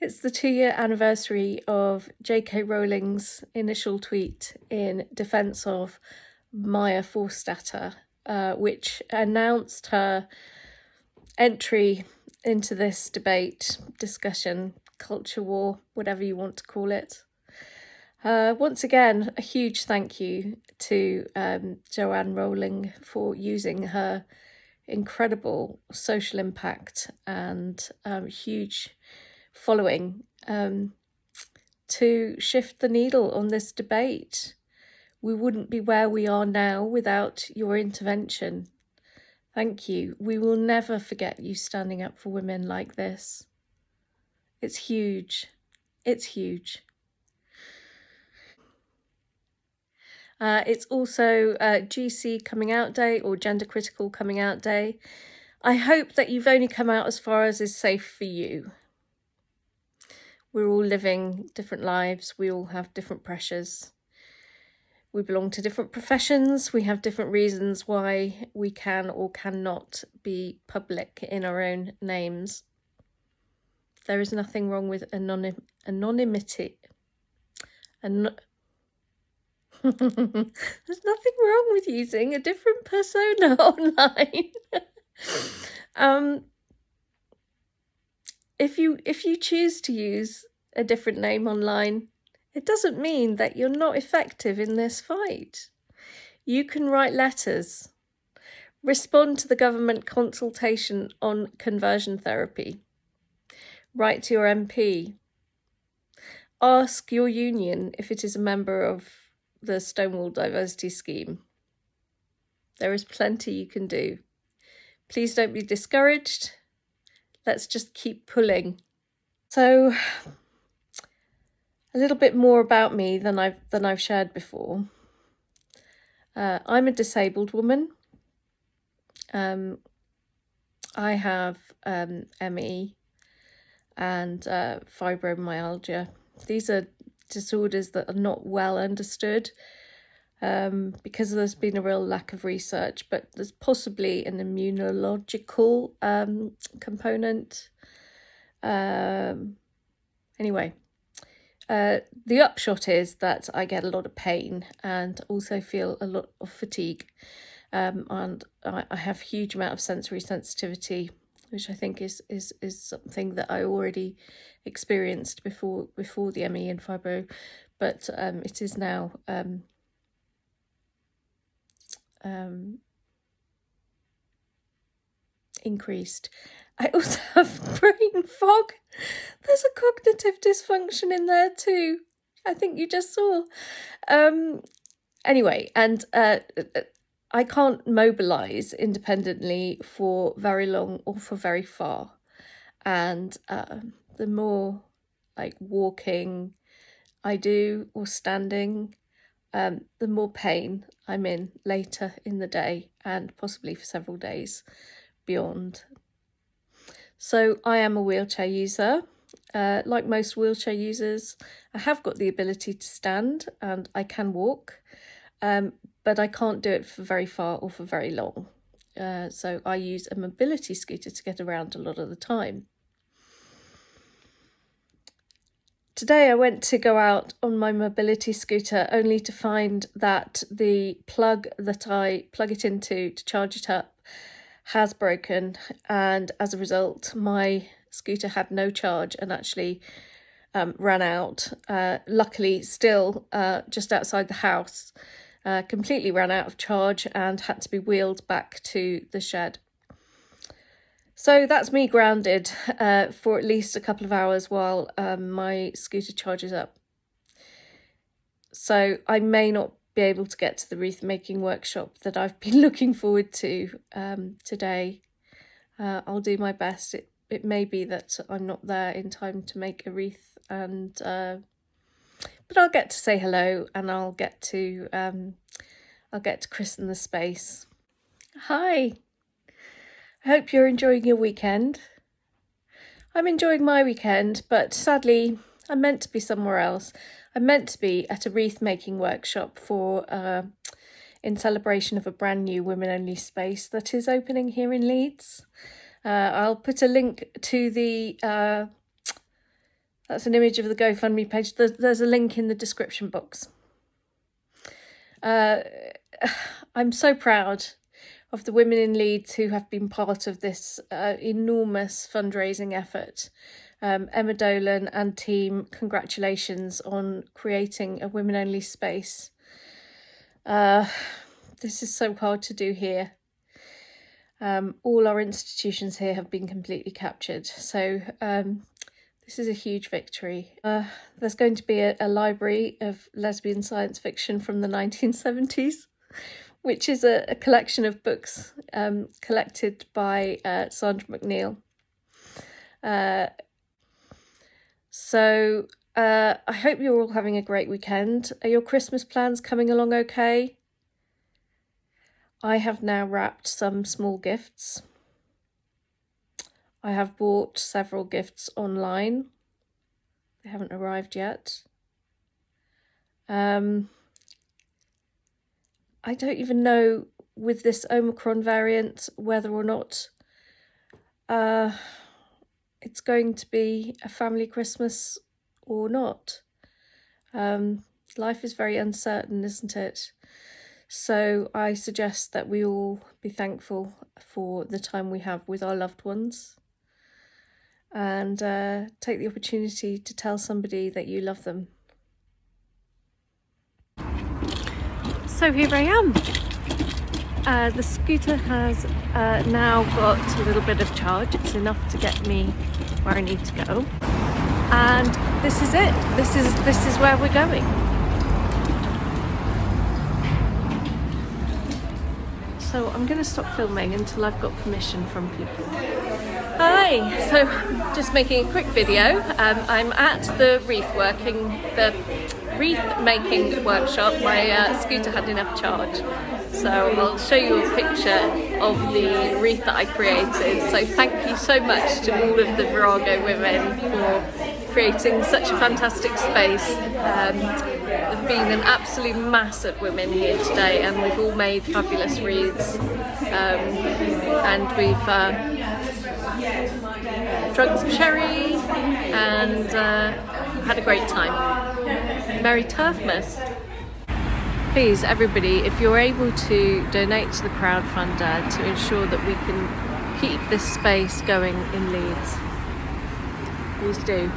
It's the 2-year anniversary of J.K. Rowling's initial tweet in defence of Maya Forstater, which announced her entry into this debate, discussion, culture war, whatever you want to call it. Once again, a huge thank you to Joanne Rowling for using her incredible social impact and huge following to shift the needle on this debate. We wouldn't be where we are now without your intervention. Thank you. We will never forget you standing up for women like this. It's huge. It's huge. It's also GC Coming Out Day, or Gender Critical Coming Out Day. I hope that you've only come out as far as is safe for you. We're all living different lives. We all have different pressures. We belong to different professions. We have different reasons why we can or cannot be public in our own names. There is nothing wrong with anonymity. There's nothing wrong with using a different persona online. If you choose to use a different name online, it doesn't mean that you're not effective in this fight. You can write letters, respond to the government consultation on conversion therapy, write to your MP, ask your union if it is a member of the Stonewall Diversity Scheme. There is plenty you can do. Please don't be discouraged. Let's just keep pulling. So, a little bit more about me than I've shared before. I'm a disabled woman. I have ME and fibromyalgia. These are disorders that are not well understood because there's been a real lack of research, but there's possibly an immunological component. Anyway, the upshot is that I get a lot of pain and also feel a lot of fatigue, and I have a huge amount of sensory sensitivity, which I think is something that I already experienced before the ME and fibro, but it is now increased. I also have brain fog. There's a cognitive dysfunction in there too. I think you just saw. Anyway, and I can't mobilise independently for very long or for very far. And the more like walking I do or standing, the more pain I'm in later in the day and possibly for several days beyond. So I am a wheelchair user. Like most wheelchair users, I have got the ability to stand and I can walk, but I can't do it for very far or for very long. So I use a mobility scooter to get around a lot of the time. Today I went to go out on my mobility scooter only to find that the plug that I plug it into to charge it up has broken, and as a result my scooter had no charge and actually ran out. Luckily still just outside the house, completely ran out of charge and had to be wheeled back to the shed. So that's me grounded for at least a couple of hours while my scooter charges up. So I may not be able to get to the wreath-making workshop that I've been looking forward to today. I'll do my best. It may be that I'm not there in time to make a wreath, and but I'll get to say hello and I'll get to christen the space. Hi. I hope you're enjoying your weekend. I'm enjoying my weekend, but sadly, I'm meant to be somewhere else. I'm meant to be at a wreath-making workshop in celebration of a brand new women-only space that is opening here in Leeds. I'll put a link to the That's an image of the GoFundMe page. There's a link in the description box. I'm so proud of the women in Leeds who have been part of this enormous fundraising effort. Emma Dolan and team, congratulations on creating a women-only space. This is so hard to do here. All our institutions here have been completely captured, so this is a huge victory. There's going to be a library of lesbian science fiction from the 1970s, which is a collection of books collected by Sandra McNeill. So I hope you're all having a great weekend. Are your Christmas plans coming along okay? I have now wrapped some small gifts. I have bought several gifts online. They haven't arrived yet. I don't even know with this Omicron variant whether or not it's going to be a family Christmas or not. Life is very uncertain, isn't it? So I suggest that we all be thankful for the time we have with our loved ones, and take the opportunity to tell somebody that you love them. So here I am. The scooter has now got a little bit of charge. It's enough to get me where I need to go. And this is it. This is where we're going. So I'm going to stop filming until I've got permission from people. Hi, so just making a quick video. I'm at the wreath-making workshop. My scooter had enough charge. So I'll show you a picture of the wreath that I created. So thank you so much to all of the Virago women for creating such a fantastic space. There've been an absolute mass of women here today, and we've all made fabulous wreaths. And we've drunk some sherry and had a great time. Merry Terfmas! Please, everybody, if you're able to donate to the crowdfunder to ensure that we can keep this space going in Leeds, please do.